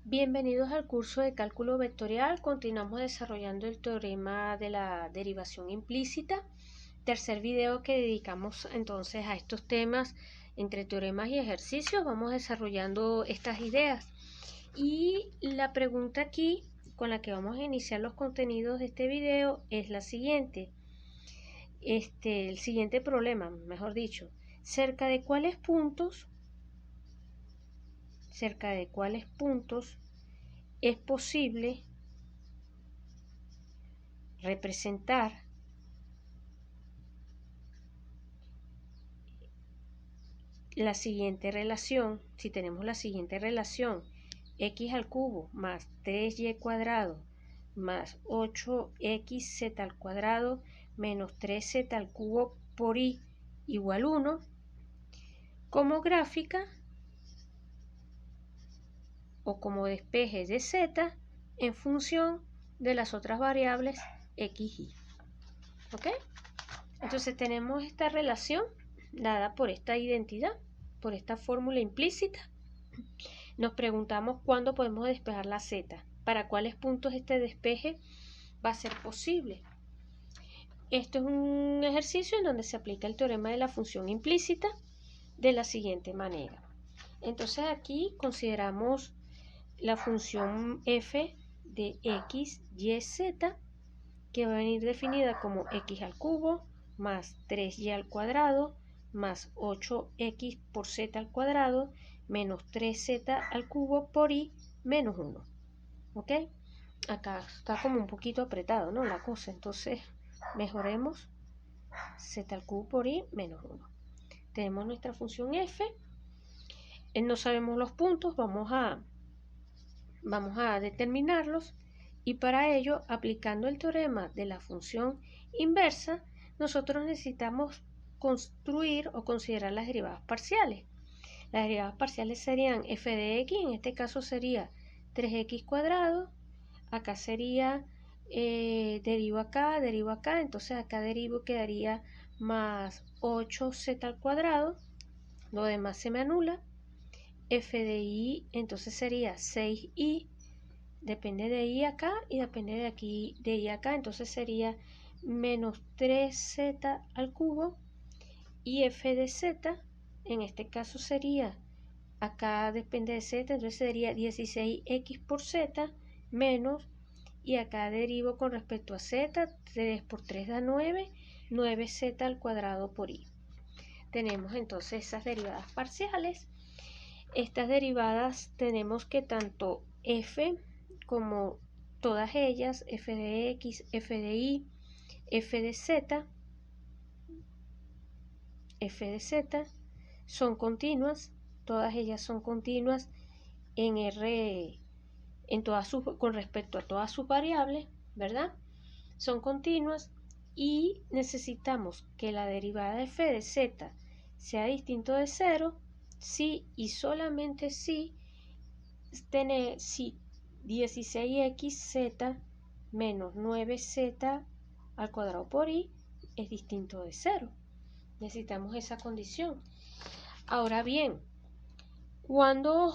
Bienvenidos al curso de cálculo vectorial. Continuamos desarrollando el teorema de la derivación implícita. Tercer video que dedicamos entonces a estos temas entre teoremas y ejercicios. Vamos desarrollando estas ideas. Y la pregunta aquí con la que vamos a iniciar los contenidos de este video es la siguiente. El siguiente problema, mejor dicho, cerca de cuáles puntos es posible representar la siguiente relación. Si tenemos la siguiente relación, x al cubo más 3y cuadrado más 8xz al cuadrado menos 3z al cubo por y igual 1, como gráfica o como despeje de z en función de las otras variables x y. ¿Ok? Entonces tenemos esta relación dada por esta identidad, por esta fórmula implícita. Nos preguntamos cuándo podemos despejar la z, para cuáles puntos este despeje va a ser posible. Esto es un ejercicio en donde se aplica el teorema de la función implícita de la siguiente manera. Entonces aquí consideramos la función f de x, y, z, que va a venir definida como x al cubo más 3y al cuadrado más 8x por z al cuadrado menos 3z al cubo por y menos 1. ¿Ok? Acá está como un poquito apretado, ¿no? La cosa. Entonces, mejoremos z al cubo por y menos 1. Tenemos nuestra función f. No sabemos los puntos. Vamos a determinarlos. Y para ello, aplicando el teorema de la función inversa, nosotros necesitamos construir o considerar las derivadas parciales. Las derivadas parciales serían f de x, en este caso sería 3x cuadrado, acá sería derivo acá, entonces acá derivo quedaría más 8z al cuadrado, lo demás se me anula, f de y entonces sería 6y, depende de y acá y depende de aquí de y acá, entonces sería menos 3z al cubo, y f de z en este caso sería, acá depende de z, entonces sería 16x por z menos, y acá derivo con respecto a z, 3 por 3 da 9, 9z al cuadrado por y. Tenemos entonces esas derivadas parciales. Estas derivadas tenemos que tanto f como todas ellas, f de x, f de y, f de z, son continuas, todas ellas son continuas en R, con respecto a todas sus variables, ¿verdad? Son continuas y necesitamos que la derivada de f de z sea distinto de 0 si y solamente si 16xz menos 9z al cuadrado por y es distinto de 0. Necesitamos esa condición. Ahora bien, ¿cuándo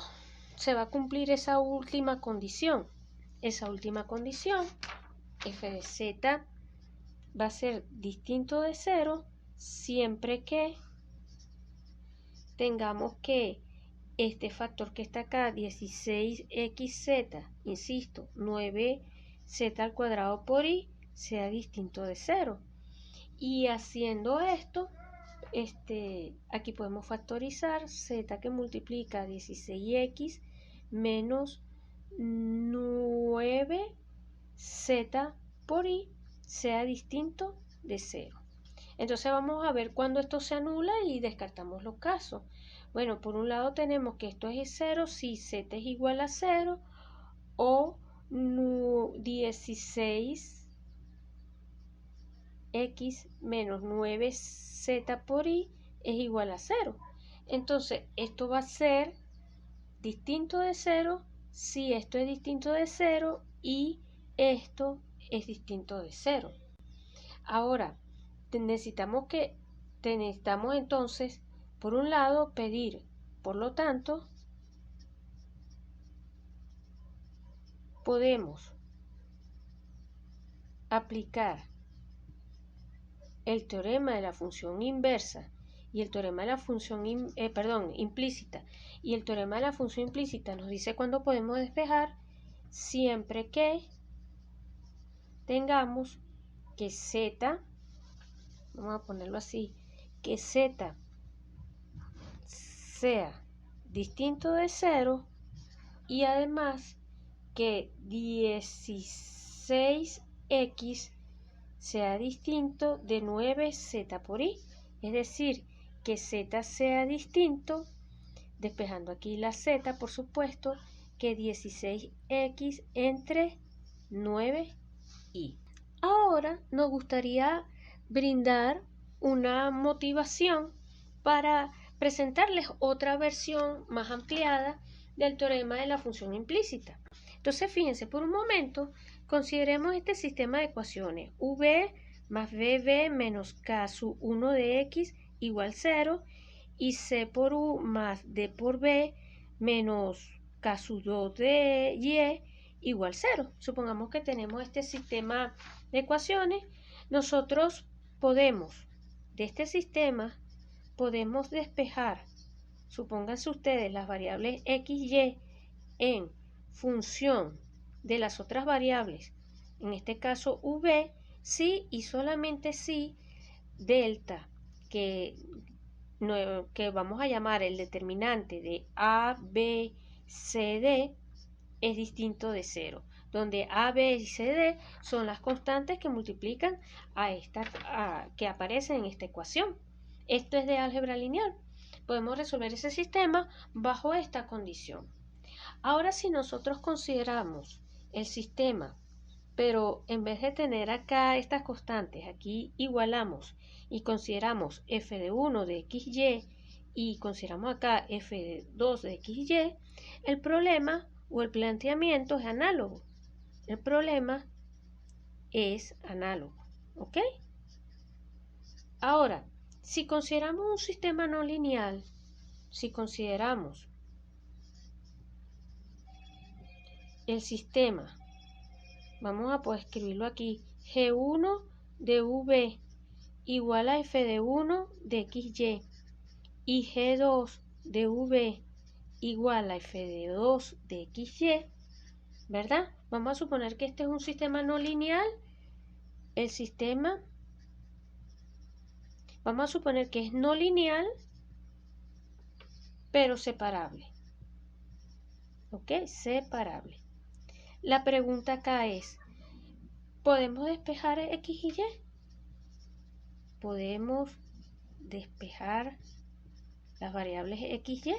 se va a cumplir esa última condición? Esa última condición, f de z va a ser distinto de 0 siempre que tengamos que este factor que está acá, 16xz, insisto, 9z al cuadrado por y, sea distinto de 0. Y haciendo esto, aquí podemos factorizar z que multiplica 16x menos 9z por y sea distinto de 0. Entonces vamos a ver cuándo esto se anula y descartamos los casos. Bueno, por un lado tenemos que esto es 0 si z es igual a 0 o 16x menos 9z por y es igual a 0. Entonces esto va a ser distinto de 0 si esto es distinto de 0 y esto es distinto de 0. Ahora, necesitamos entonces, por un lado, pedir, por lo tanto, podemos aplicar el teorema de la función inversa y el teorema de la función implícita, y el teorema de la función implícita nos dice cuándo podemos despejar, siempre que tengamos que z, vamos a ponerlo así, que z sea distinto de 0 y además que 16x sea distinto de 9z por i, es decir, que z sea distinto, despejando aquí la z, por supuesto, que 16x entre 9i. Ahora nos gustaría brindar una motivación para presentarles otra versión más ampliada del teorema de la función implícita. Entonces, fíjense, por un momento, consideremos este sistema de ecuaciones. V más BB menos K sub 1 de X igual 0 y C por U más D por B menos K sub 2 de Y igual 0. Supongamos que tenemos este sistema de ecuaciones. Nosotros podemos, de este sistema, podemos despejar, supónganse ustedes, las variables x, y en función de las otras variables, en este caso v, si y solamente si delta, que vamos a llamar el determinante de a, b, c, d, es distinto de 0, donde a, b y c, d son las constantes que multiplican que aparecen en esta ecuación. Esto es de álgebra lineal. Podemos resolver ese sistema bajo esta condición. Ahora, si nosotros consideramos el sistema, pero en vez de tener acá estas constantes, aquí igualamos y consideramos f de 1 de xy y consideramos acá f de 2 de xy, el problema o el planteamiento es análogo. El problema es análogo, ¿ok? Ahora, si consideramos un sistema no lineal, si consideramos el sistema, vamos a poder escribirlo aquí, G1 de V igual a F de 1 de XY y G2 de V igual a F de 2 de XY, ¿verdad? Vamos a suponer que este es un sistema no lineal. El sistema, vamos a suponer que es no lineal, pero separable. ¿Ok? Separable. La pregunta acá es, ¿podemos despejar X y Y? ¿Podemos despejar las variables X y Y?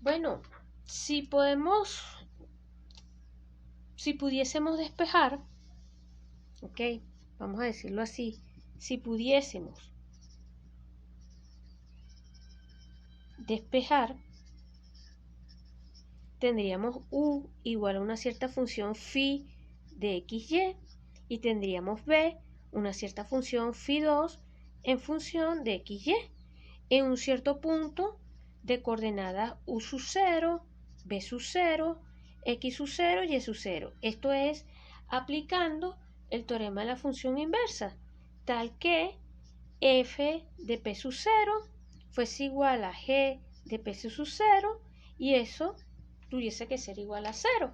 Bueno, si pudiésemos despejar, ok, vamos a decirlo así, si pudiésemos despejar, tendríamos u igual a una cierta función phi de xy y tendríamos b una cierta función phi2 en función de xy en un cierto punto de coordenadas u sub 0, b sub 0, x sub 0 y y sub 0. Esto es aplicando el teorema de la función inversa, tal que f de p sub 0 fuese igual a g de p sub 0 y eso tuviese que ser igual a 0.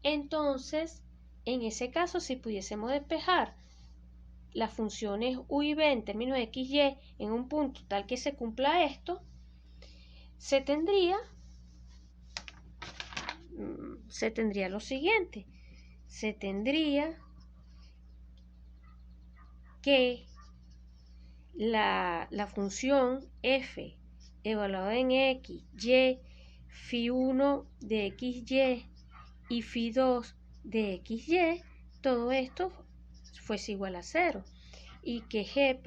Entonces, en ese caso, si pudiésemos despejar las funciones u y b en términos de x, y en un punto tal que se cumpla esto, se tendría lo siguiente. Se tendría que la función f evaluada en x, y, phi1 de xy y phi2 de xy, todo esto fuese igual a 0 y que g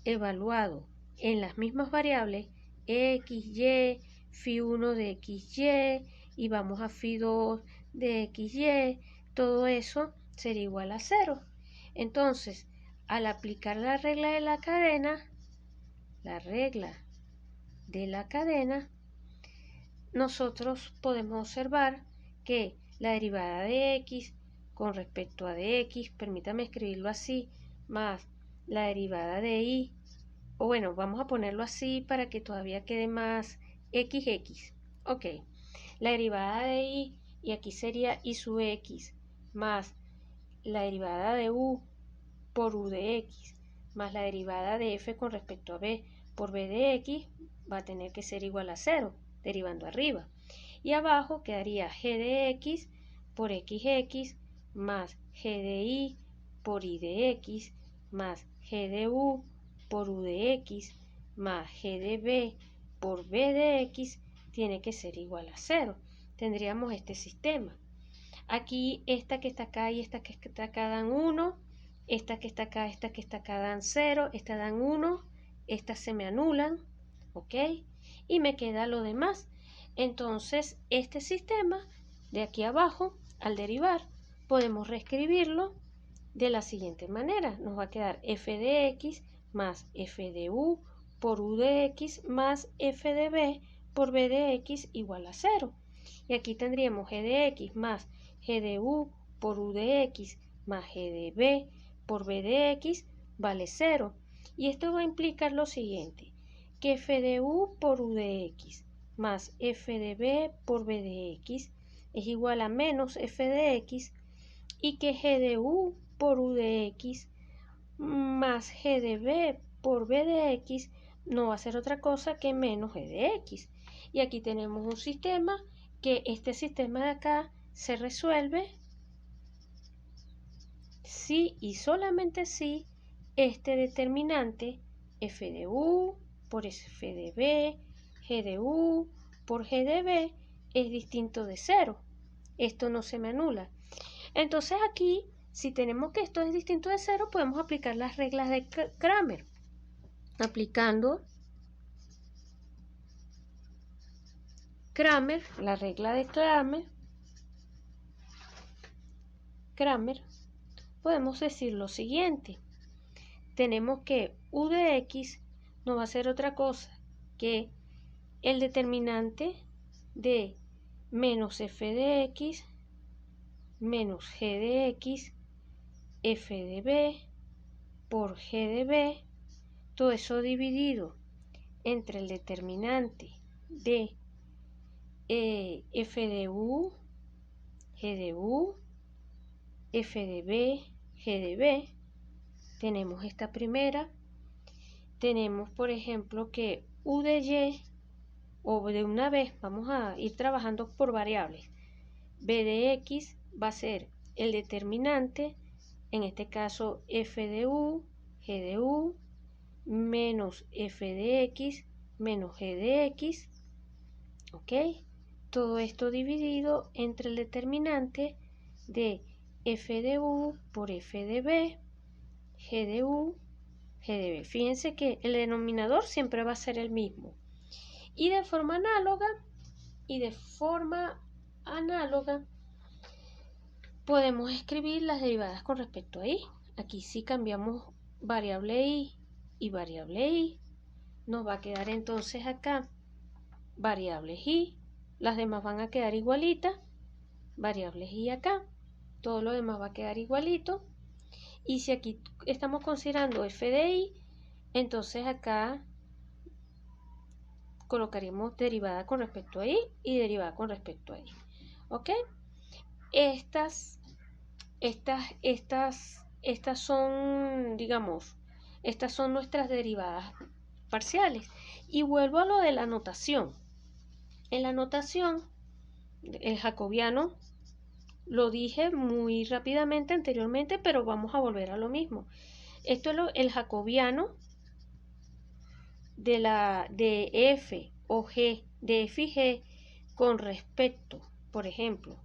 evaluado en las mismas variables x, y, phi1 de xy y vamos a phi2 de xy, todo eso sería igual a 0. Entonces, al aplicar la regla de la cadena, nosotros podemos observar que la derivada de x con respecto a dx, permítame escribirlo así, más la derivada de y, o bueno, vamos a ponerlo así para que todavía quede más xx. Ok, la derivada de y aquí sería y sub x, más la derivada de u por u de x, más la derivada de f con respecto a b por b de x, va a tener que ser igual a 0, derivando arriba. Y abajo quedaría g de x por xx más g de y por y de x más g de u por u de x más g de b por b de x tiene que ser igual a 0. Tendríamos este sistema. Aquí esta que está acá y esta que está acá dan 1, esta que está acá, esta que está acá dan 0, esta dan 1, estas se me anulan, ¿ok? Y me queda lo demás. Entonces, este sistema de aquí abajo, al derivar, podemos reescribirlo de la siguiente manera. Nos va a quedar f de x más f de u por u de x más f de b por b de x igual a 0. Y aquí tendríamos g de x más g de u por u de x más g de b por b de x vale 0. Y esto va a implicar lo siguiente, que f de u por u de x más f de b por b de x es igual a menos f de x y que g de u por u de x más g de b por b de x no va a ser otra cosa que menos g de x. Y aquí tenemos un sistema que este sistema de acá se resuelve si y solamente si este determinante f de u por f de b, g de u por g de b es distinto de 0. Esto no se me anula. Entonces aquí, si tenemos que esto es distinto de 0, podemos aplicar las reglas de Cramer. Aplicando Cramer, la regla de Cramer, podemos decir lo siguiente. Tenemos que u de x no va a ser otra cosa que el determinante de menos f de x menos g de x f de b por g de b, todo eso dividido entre el determinante de f de u, g de u, f de b, g de b. Tenemos esta primera. Tenemos, por ejemplo, que u de y, o de una vez, vamos a ir trabajando por variables. b de x va a ser el determinante, en este caso f de u, g de u, menos f de x, menos g de x, ¿ok? Todo esto dividido entre el determinante de f de u por f de b, g de u, g de b. Fíjense que el denominador siempre va a ser el mismo. Y de forma análoga, podemos escribir las derivadas con respecto a y. Aquí sí cambiamos variable y y variable y. Nos va a quedar entonces acá variables y. Las demás van a quedar igualitas. Variables y acá. Todo lo demás va a quedar igualito. Y si aquí estamos considerando f de y, entonces acá colocaríamos derivada con respecto a y y derivada con respecto a y. ¿Ok? Estas son, digamos, estas son nuestras derivadas parciales. Y vuelvo a lo de la notación. En la notación, el jacobiano, lo dije muy rápidamente anteriormente, pero vamos a volver a lo mismo. Esto es el jacobiano de f o g, de f y g con respecto, por ejemplo,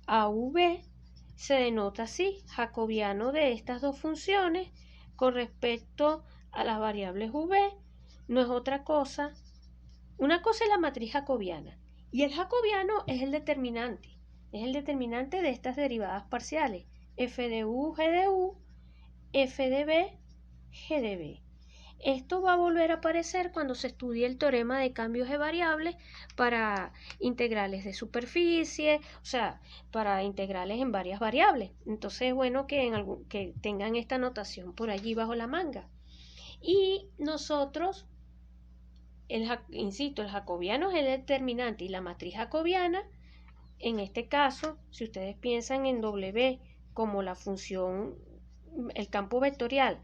a v, se denota así, jacobiano de estas dos funciones con respecto a las variables v, no es otra cosa. Una cosa es la matriz jacobiana y el jacobiano es el determinante de estas derivadas parciales, f de u, g de u, f de b, g de b. Esto va a volver a aparecer cuando se estudie el teorema de cambios de variables para integrales de superficie, o sea, para integrales en varias variables. Entonces es bueno que tengan esta notación por allí bajo la manga. Y nosotros, insisto, el jacobiano es el determinante y la matriz jacobiana. En este caso, si ustedes piensan en W como la función, el campo vectorial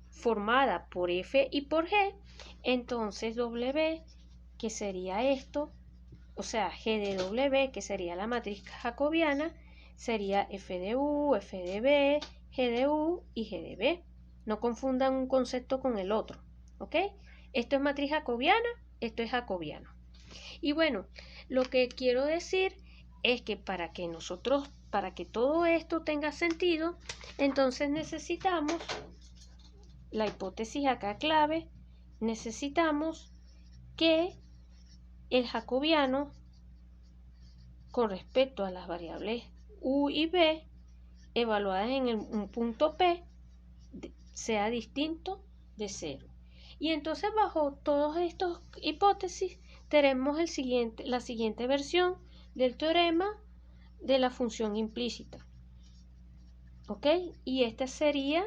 formada por F y por G, entonces W, que sería esto, o sea, G de W, que sería la matriz jacobiana, sería F de U, F de B, G de U y G de B. No confundan un concepto con el otro, ¿ok? Esto es matriz jacobiana, esto es jacobiano. Y bueno, lo que quiero decir es que para que todo esto tenga sentido, entonces necesitamos la hipótesis acá clave, necesitamos que el jacobiano con respecto a las variables U y B evaluadas en un punto P sea distinto de 0. Y entonces bajo todas estas hipótesis tenemos la siguiente versión del teorema de la función implícita. ¿Ok? Y esta sería,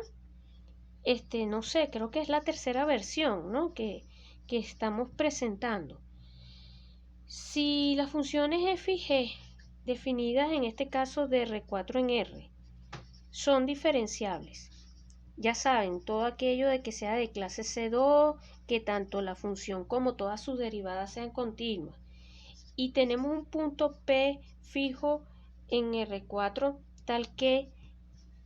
no sé, creo que es la tercera versión, ¿no? que estamos presentando. Si las funciones f y g, definidas en este caso de R4 en R, son diferenciables, ya saben, todo aquello de que sea de clase C2, que tanto la función como todas sus derivadas sean continuas, y tenemos un punto P fijo en R4, tal que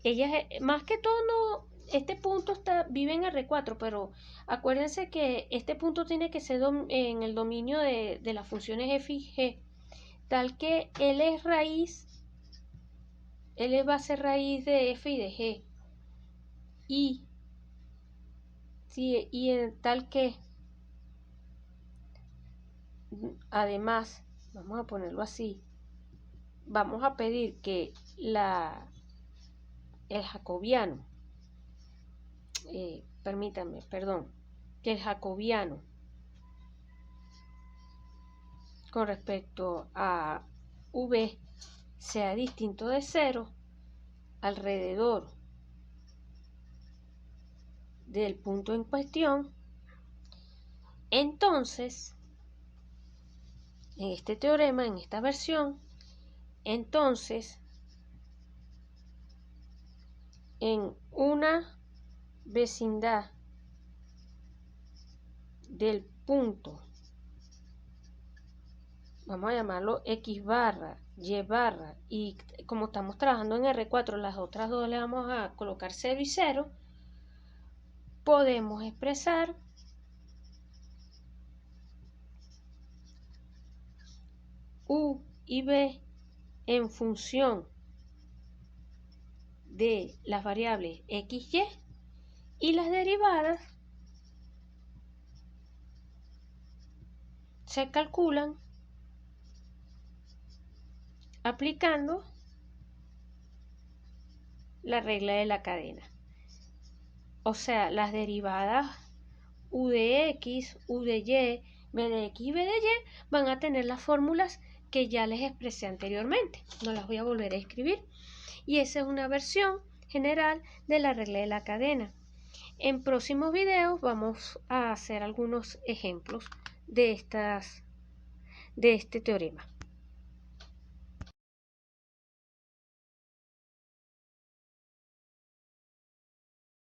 ellas, más que todo, no, este punto vive en R4, pero acuérdense que este punto tiene que ser en el dominio de las funciones f y g, tal que L va a ser raíz de f y de g, y tal que además, vamos a ponerlo así, vamos a pedir que el jacobiano, que el jacobiano con respecto a V sea distinto de 0 alrededor del punto en cuestión, entonces en este teorema, en esta versión, entonces en una vecindad del punto, vamos a llamarlo X barra, Y barra, y como estamos trabajando en R4, las otras dos le vamos a colocar 0 y 0, podemos expresar U y B en función de las variables X, y las derivadas se calculan aplicando la regla de la cadena. O sea, las derivadas U de X, U de Y, B de X y B de Y van a tener las fórmulas que ya les expresé anteriormente. No las voy a volver a escribir. Y esa es una versión general de la regla de la cadena. En próximos videos vamos a hacer algunos ejemplos de este teorema.